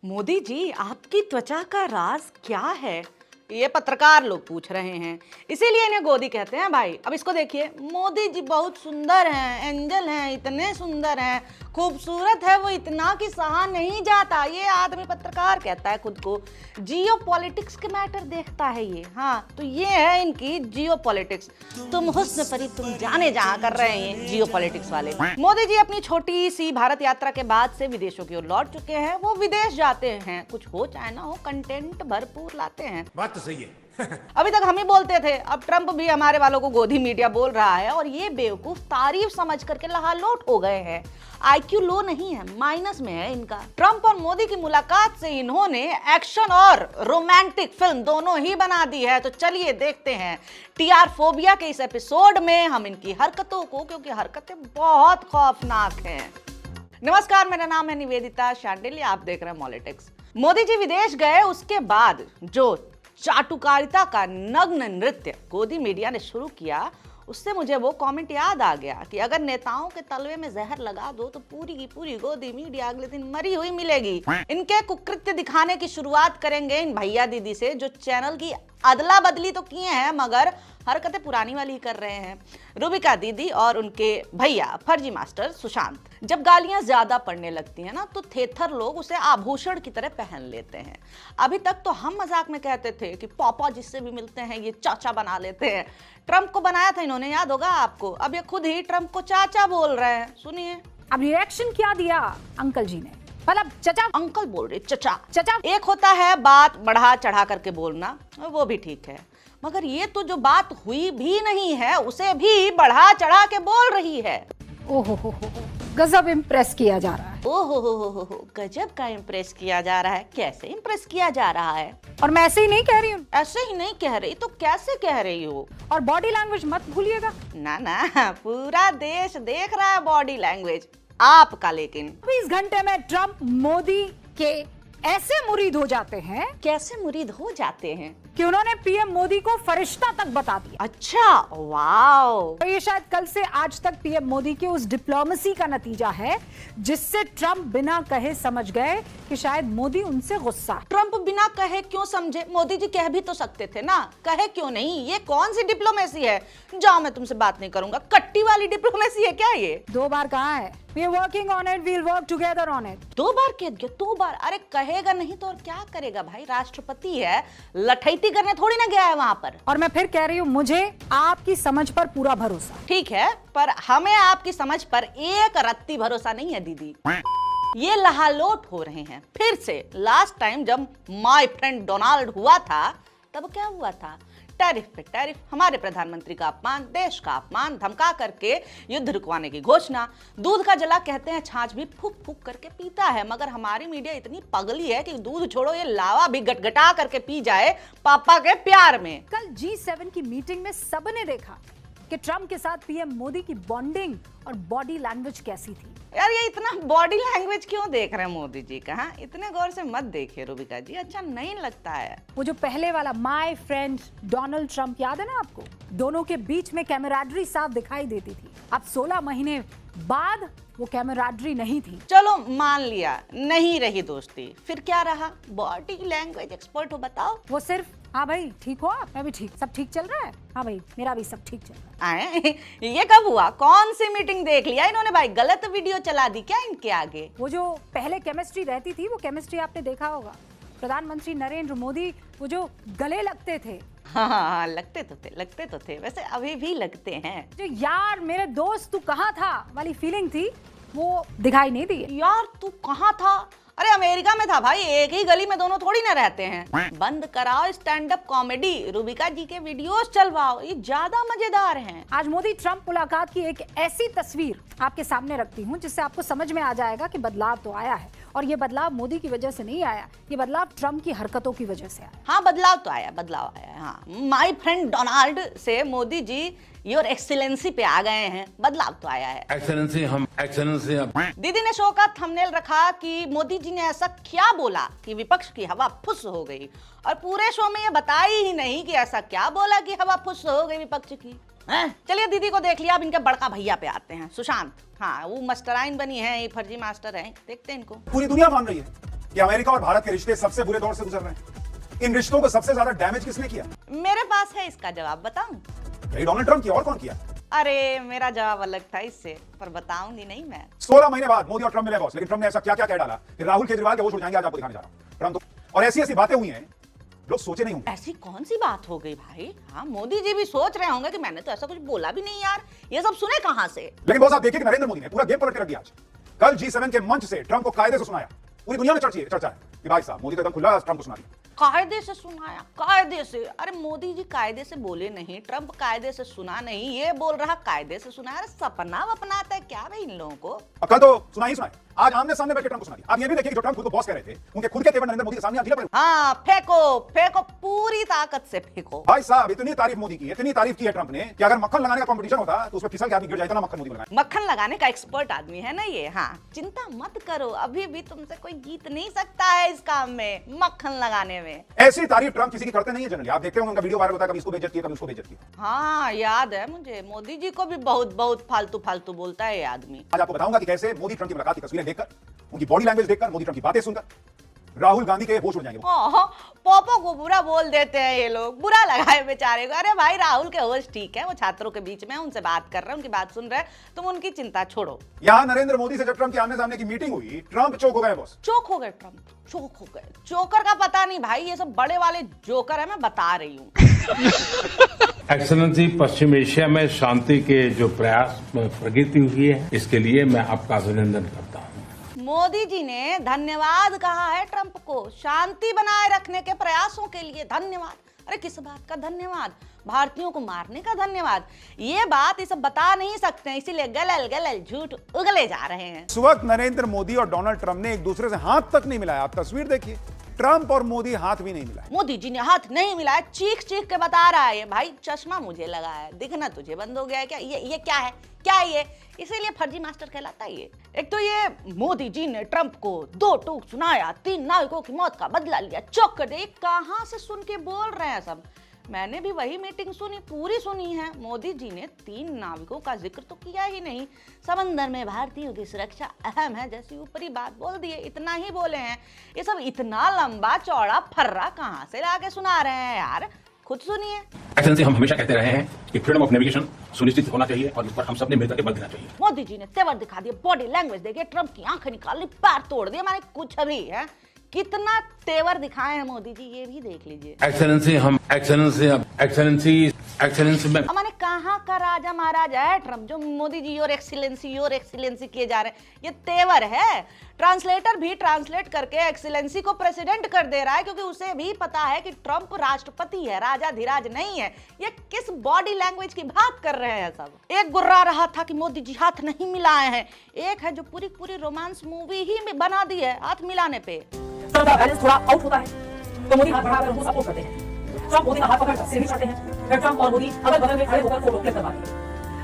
मोदी जी, आपकी त्वचा का राज क्या है? ये पत्रकार लोग पूछ रहे हैं, इसीलिए इन्हें गोदी कहते हैं भाई। अब इसको देखिए, मोदी जी बहुत सुंदर हैं, एंजल हैं, इतने सुंदर हैं, खूबसूरत है वो इतना कि सहा नहीं जाता। ये आदमी पत्रकार कहता है खुद को। जियो पॉलिटिक्स के मैटर देखता है ये। हाँ, तो ये है इनकी जियो पॉलिटिक्स। तुम हुस्न परी तुम जाने जहां कर रहे हैं जियो पॉलिटिक्स वाले। मोदी जी अपनी छोटी सी भारत यात्रा के बाद से विदेशों की ओर लौट चुके हैं। वो विदेश जाते हैं, कुछ हो चाहे ना हो, कंटेंट भरपूर लाते हैं। बात तो सही है। अभी तक हम ही बोलते थे, अब ट्रंप भी हमारे वालों को गोदी मीडिया बोल रहा है और ये बेवकूफ तारीफ समझ करके लहालोट हो गए हैं। आईक्यू लो नहीं है, माइनस में है इनका। ट्रंप और मोदी की मुलाकात से इन्होंने एक्शन और रोमांटिक फिल्म दोनों ही बना दी है। तो चलिए देखते हैं टीआर फोबिया के इस एपिसोड में हम इनकी हरकतों को, क्योंकि हरकतें बहुत खौफनाक हैं। नमस्कार, मेरा नाम है निवेदिता शांडिल्य, आप देख रहे हैं मॉलिटिक्स। मोदी जी विदेश गए, उसके बाद जो चाटुकारिता का नग्न नृत्य गोदी मीडिया ने शुरू किया, उससे मुझे वो कमेंट याद आ गया कि अगर नेताओं के तलवे में जहर लगा दो तो पूरी की पूरी गोदी मीडिया अगले दिन मरी हुई मिलेगी। इनके कुकृत्य दिखाने की शुरुआत करेंगे इन भैया दीदी से, जो चैनल की अदला बदली तो किए हैं मगर हरकतें पुरानी वाली ही कर रहे हैं। रूबिका दीदी और उनके भैया फर्जी मास्टर सुशांत। जब गालियां ज्यादा पड़ने लगती हैं ना, तो थेथर लोग उसे आभूषण की तरह पहन लेते हैं। अभी तक तो हम मजाक में कहते थे कि पापा जिससे भी मिलते हैं ये चाचा बना लेते हैं। ट्रंप को बनाया था इन्होंने, याद होगा आपको। अब ये खुद ही ट्रंप को चाचा बोल रहे हैं, सुनिए। अब रिएक्शन क्या दिया अंकल जी ने? मतलब चचा अंकल बोल रहे, चचा चचा। एक होता है बात बढ़ा चढ़ा करके बोलना, वो भी ठीक है, मगर ये तो जो बात हुई भी नहीं है उसे भी बढ़ा चढ़ा के बोल रही है। ओहो हो, गजब इम्प्रेस किया जा रहा है। ओहो हो, गजब का इम्प्रेस किया जा रहा है। कैसे इम्प्रेस किया जा रहा है? और मैं ऐसे ही नहीं कह रही हूँ। ऐसे ही नहीं कह रही तो कैसे कह रही हो? और बॉडी लैंग्वेज मत भूलिएगा। ना ना, पूरा देश देख रहा है बॉडी लैंग्वेज आपका। लेकिन 20 घंटे में ट्रंप मोदी के ऐसे मुरीद हो जाते हैं। कैसे मुरीद हो जाते हैं कि उन्होंने पीएम मोदी को फरिश्ता तक बता दिया। अच्छा, वाओ। तो ये शायद कल से आज तक पीएम मोदी के उस डिप्लोमेसी का नतीजा है, जिससे ट्रंप बिना कहे समझ गए कि शायद मोदी उनसे गुस्सा है। ट्रंप बिना कहे क्यों समझे? मोदी जी कह भी तो सकते थे ना, कहे क्यों नहीं? ये कौन सी डिप्लोमेसी है? जाओ, मैं तुमसे बात नहीं करूंगा। कट्टी वाली डिप्लोमेसी है क्या ये? 2 बार कहा है, we are working on it, we'll work together on it। 2 बार कह दिया, 2 बार। अरे कहेगा नहीं तो और क्या करेगा भाई, राष्ट्रपति है, लठैती करने थोड़ी ना गया है वहां पर। और मैं फिर कह रही हूँ, मुझे आपकी समझ पर पूरा भरोसा। ठीक है, पर हमें आपकी समझ पर एक रत्ती भरोसा नहीं है दीदी। ये लहालोट हो रहे हैं फिर से। लास्ट टाइम जब माय फ्रेंड डोनाल्ड हुआ था, तब क्या हुआ था? टैरिफ पे टैरिफ, हमारे प्रधानमंत्री का अपमान, देश का अपमान, धमका करके युद्ध रुकवाने की घोषणा। दूध का जला कहते हैं छाछ भी फूक फूक करके पीता है, मगर हमारी मीडिया इतनी पगली है कि दूध छोड़ो, ये लावा भी गटगटा करके पी जाए पापा के प्यार में। कल G7 की मीटिंग में सबने देखा कि ट्रंप के साथ पीएम मोदी की बॉन्डिंग और बॉडी लैंग्वेज कैसी थी। यार, ये इतना बॉडी लैंग्वेज क्यों देख रहे हैं मोदी जी का? हाँ, इतने गौर से मत देखिए रूबिका जी, अच्छा नहीं लगता है। वो जो पहले वाला माय फ्रेंड डोनाल्ड ट्रंप, याद है ना आपको? दोनों के बीच में कैमराडरी साफ दिखाई देती थी। अब 16 महीने बाद वो कैमराडरी नहीं थी। चलो मान लिया नहीं रही दोस्ती, फिर क्या रहा? बॉडी लैंग्वेज एक्सपर्ट हो, बताओ। वो सिर्फ हाँ भाई ठीक हो आप, मैं भी ठीक, सब ठीक चल रहा है, हाँ भाई मेरा भी सब ठीक चल रहा है। आए, ये कब हुआ? कौन सी मीटिंग देख लिया इन्होंने भाई? गलत वीडियो चला दी क्या इनके आगे? वो जो पहले केमिस्ट्री रहती थी, वो केमिस्ट्री आपने देखा होगा। प्रधानमंत्री नरेंद्र मोदी वो जो गले लगते थे। हाँ, लगते तो थे, वैसे अभी भी लगते हैं। जो यार मेरे दोस्त तू कहाँ था वाली फीलिंग थी, वो दिखाई नहीं दी। यार तू कहाँ था? अरे अमेरिका में था भाई, एक ही गली में दोनों थोड़ी ना रहते हैं। बंद कराओ स्टैंड अप कॉमेडी, रूबिका जी के वीडियोस चलवाओ, ये ज्यादा मजेदार हैं। आज मोदी ट्रंप मुलाकात की एक ऐसी तस्वीर आपके सामने रखती हूँ जिससे आपको समझ में आ जाएगा कि बदलाव तो आया है, और ये बदलाव मोदी की वजह से नहीं आया, ये बदलाव ट्रंप की हरकतों की वजह से आया। हाँ, बदलाव तो आया, बदलाव आया। हाँ, माय फ्रेंड डोनाल्ड से मोदी जी योर एक्सीलेंसी पे आ गए हैं, बदलाव तो आया है। एक्सेलेंसी दीदी ने शो का थंबनेल रखा कि मोदी जी ने ऐसा क्या बोला कि विपक्ष की हवा फुस हो गई, और पूरे शो में ये बताई ही नहीं कि ऐसा क्या बोला कि हवा फुस हो गई विपक्ष की। चलिए दीदी को देख लिया, अब इनके बड़का भैया पे आते हैं, सुशांत। हाँ, वो मास्टराइन बनी है, ये फर्जी मास्टर है, देखते हैं इनको। पूरी दुनिया मान रही है कि अमेरिका और भारत के रिश्ते सबसे बुरे दौर से गुजर रहे हैं। इन रिश्तों को सबसे ज्यादा डैमेज किसने किया? मेरे पास है इसका जवाब, बताऊं? यही डोनाल्ड ट्रंप किया, और कौन किया? अरे मेरा जवाब अलग था इससे, पर बताऊंगी नहीं मैं। 16 महीने बाद मोदी और ट्रंप मिले बॉस, लेकिन ट्रंप ने ऐसा क्या क्या कह डाला कि राहुल केजरीवाल के होश उड़ जाएंगे। आज आपको दिखाने जा रहा हूं। ट्रंप और ऐसी ऐसी बातें हुई हैं लोग सोचे नहीं होंगे। ऐसी कौन सी बात हो गई भाई? हाँ, मोदी जी भी सोच रहे होंगे कि मैंने तो ऐसा कुछ बोला भी नहीं यार, ये सब सुने कहां से? लेकिन बॉस आप देखिए कि नरेंद्र मोदी ने पूरा गेम पलट के रख दिया। आज कल G7 के मंच से ट्रंप को कायदे से सुनाया। पूरी दुनिया में चर्चा है कि भाई साहब मोदी तो एकदम खुला ट्रंप को सुना दिया। कायदे से सुनाया? कायदे से? अरे मोदी जी कायदे से बोले नहीं, ट्रंप कायदे से सुना नहीं, ये बोल रहा कायदे से सुना। अरे सपना वपनाता है क्या भाई इन लोगों को? अब कल तो सुना ही सुनाया, आज आमने सामने बैठ के ट्रंप को सुना दिया। आप ये भी देखिए कि जो ट्रंप खुद को बॉस कह रहे थे, उनके खुद के तेवर नरेंद्र मोदी के सामने आज हाँ, फेंको फेंको, पूरी ताकत से फेंको। भाई साहब इतनी तारीफ मोदी की, इतनी तारीफ की है ट्रंप ने कि अगर मक्खन लगाने का कंपटीशन होता तो उसमें फिसल के आदमी गिर जाता ना। मक्खन मोदी लगाए। मक्खन लगाने का एक्सपर्ट आदमी है ना ये। हाँ, चिंता मत करो, अभी भी तुमसे कोई जीत नहीं सकता है इस काम में, मक्खन लगाने में। ऐसी तारीफ ट्रंप किसी की करते नहीं है जनरली। आप देखते होंगे उनका वीडियो वायरल होता है, कभी इसको बेइज्जत किया, कभी उसको बेइज्जत किया। हाँ, याद है मुझे, मोदी जी को भी बहुत बहुत फालतू फालतू बोलता है ये आदमी। आज आपको बताऊंगा कि कैसे मोदी ट्रंप की मुलाकात की तस्वीरें देखकर, उनकी बॉडी लैंग्वेज देखकर, मोदी ट्रंप की बातें सुनकर राहुल गांधी के होश उड़ जाएंगे। पोपो को बुरा बोल देते हैं ये लोग, बुरा लगा है बेचारे को। अरे भाई राहुल के होश ठीक है, वो छात्रों के बीच में उनसे बात कर रहे हैं, उनकी बात सुन रहे हैं, तुम उनकी चिंता छोड़ो। यहाँ नरेंद्र मोदी से जब ट्रंप के आमने सामने की मीटिंग हुई, ट्रंप चौक हो गए बॉस। चौक हो गए ट्रंप, चौक हो गए। जोकर का पता नहीं भाई, ये सब बड़े वाले जोकर है, मैं बता रही हूँ। एक्सेलेंसी, पश्चिम एशिया में शांति के जो प्रयास में प्रगति हुई है, इसके लिए मैं आपका अभिनंदन करता हूँ। मोदी जी ने धन्यवाद कहा है ट्रंप को, शांति बनाए रखने के प्रयासों के लिए धन्यवाद। अरे किस बात का धन्यवाद? भारतीयों को मारने का धन्यवाद? ये बात ये सब बता नहीं सकते, इसीलिए गलल गलल झूठ उगले जा रहे हैं। इस वक्त नरेंद्र मोदी और डोनाल्ड ट्रंप ने एक दूसरे से हाथ तक नहीं मिलाया। आप तस्वीर देखिए, ट्रंप और मोदी हाथ भी नहीं मिलाए। मोदी जी ने हाथ नहीं मिलाया, चीख चीख के बता रहा है भाई चश्मा मुझे लगा है, दिखना तुझे बंद हो गया है क्या? ये क्या है, क्या है ये? इसीलिए फर्जी मास्टर कहलाता है ये। एक तो ये मोदी जी ने ट्रंप को 2 टूक सुनाया, 3 नाविकों की मौत का बदला लिया, चौक कर दिया। कहां से सुन के बोल रहे हैं सब? मैंने भी वही मीटिंग सुनी, पूरी सुनी है। मोदी जी ने 3 नाविकों का जिक्र तो किया ही नहीं। समंदर में भारतीयों की सुरक्षा अहम है जैसी ऊपरी बात बोल दी है, इतना ही बोले हैं। ये सब इतना लंबा चौड़ा फर्रा कहां से लाके सुना रहे हैं यार? खुद सुनिए। एक्सेलेंसी, हम हमेशा कहते रहे हैं कि फ्रीडम ऑफ नेविगेशन सुनिश्चित होना चाहिए और इस पर हम सबने मिलकर के बल देना चाहिए। मोदी जी ने तेवर दिखा दिए, बॉडी लैंग्वेज देखिए, ट्रंप की आंखें निकाल ली, पैर तोड़ दिए, माने कुछ भी है। कितना तेवर दिखाए हैं मोदी जी, ये भी देख लीजिए। एक्सेलेंसी में माने कहाँ का राजा महाराजा है ट्रंप, जो मोदी जी योर एक्सीलेंसी किए जा रहे हैं? ये तेवर है। ट्रांसलेटर भी ट्रांसलेट करके एक्सीलेंसी को प्रेसिडेंट कर दे रहा है, क्योंकि उसे भी पता है कि ट्रंप राष्ट्रपति है, राजा धीराज नहीं है। ये किस बॉडी लैंग्वेज की बात कर रहे हैं सब? एक गुर्रा रहा था कि मोदी जी हाथ नहीं मिलाए हैं, एक है जो पूरी पूरी रोमांस मूवी ही में बना दी है हाथ मिलाने पे। ट्रंप का बैलेंस थोड़ा आउट होता है तो मोदी हाथ बढ़ाकर उनको सपोर्ट करते हैं। ट्रंप मोदी का हाथ पकड़ सिर भी चढ़ते हैं, फिर ट्रंप और मोदी अगल बगल में खड़े होकर फोटो क्लिक करवाते हैं।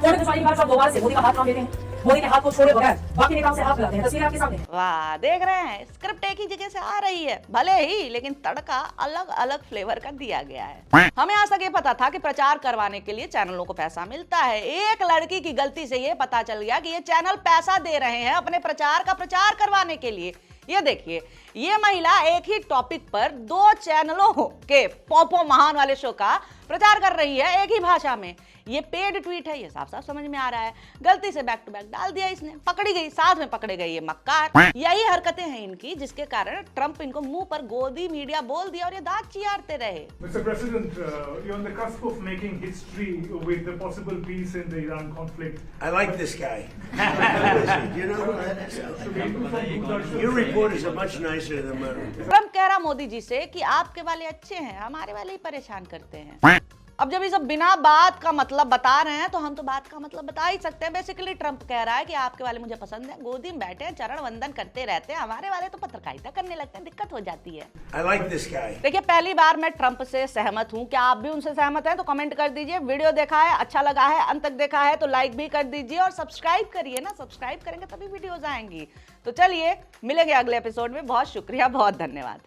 थोड़ी दिवाली के बाद ट्रंप दोबारा से मोदी का हाथ थाम लेते हैं, मोदी के हाथ को छोड़े बगैर बाकी नेताओं से हाथ मिलाते हैं। तस्वीरें आपके सामने। वाह, देख रहे हैं, स्क्रिप्ट एक ही जगह से आ रही है भले ही, लेकिन तड़का अलग अलग फ्लेवर का दिया गया है। हमें आज तक ये पता था कि प्रचार करवाने के लिए चैनलों को पैसा मिलता है। एक लड़की की गलती से ये पता चल गया कि ये चैनल पैसा दे रहे हैं अपने प्रचार का प्रचार करवाने के लिए। ये देखिए, ये महिला एक ही टॉपिक पर 2 चैनलों के पोपो महान वाले शो का प्रचार कर रही है एक ही भाषा में। ये पेड ट्वीट है, ये साफ साफ समझ में आ रहा है। गलती से बैक टू बैक डाल दिया इसने, पकड़ी गई, साथ में पकड़े गए ये मक्कार। यही हरकतें हैं इनकी, जिसके कारण ट्रंप इनको मुंह पर गोदी मीडिया बोल दिया और ये दांत चियारते रहे। Mr. President, you're on the cusp of making history with the possible peace in the Iran conflict. I like this guy. You know, your report is much nicer than mine. Trump कह रहा मोदी जी से कि आपके वाले अच्छे हैं, हमारे वाले ही परेशान करते हैं। अब जब ये सब बिना बात का मतलब बता रहे हैं तो हम तो बात का मतलब बता ही सकते हैं। बेसिकली ट्रंप कह रहा है कि आपके वाले मुझे पसंद है, गोदी में बैठे हैं, चरण वंदन करते रहते हैं, हमारे वाले तो पत्रकारिता करने लगते हैं, दिक्कत हो जाती है। I like this guy. देखिए, पहली बार मैं ट्रंप से सहमत हूं। क्या आप भी उनसे सहमत हैं? तो कमेंट कर दीजिए। वीडियो देखा है, अच्छा लगा है, अंत तक देखा है तो लाइक भी कर दीजिए और सब्सक्राइब करिए ना। सब्सक्राइब करेंगे तभी वीडियोज आएंगी। तो चलिए मिलेंगे अगले एपिसोड में। बहुत शुक्रिया, बहुत धन्यवाद।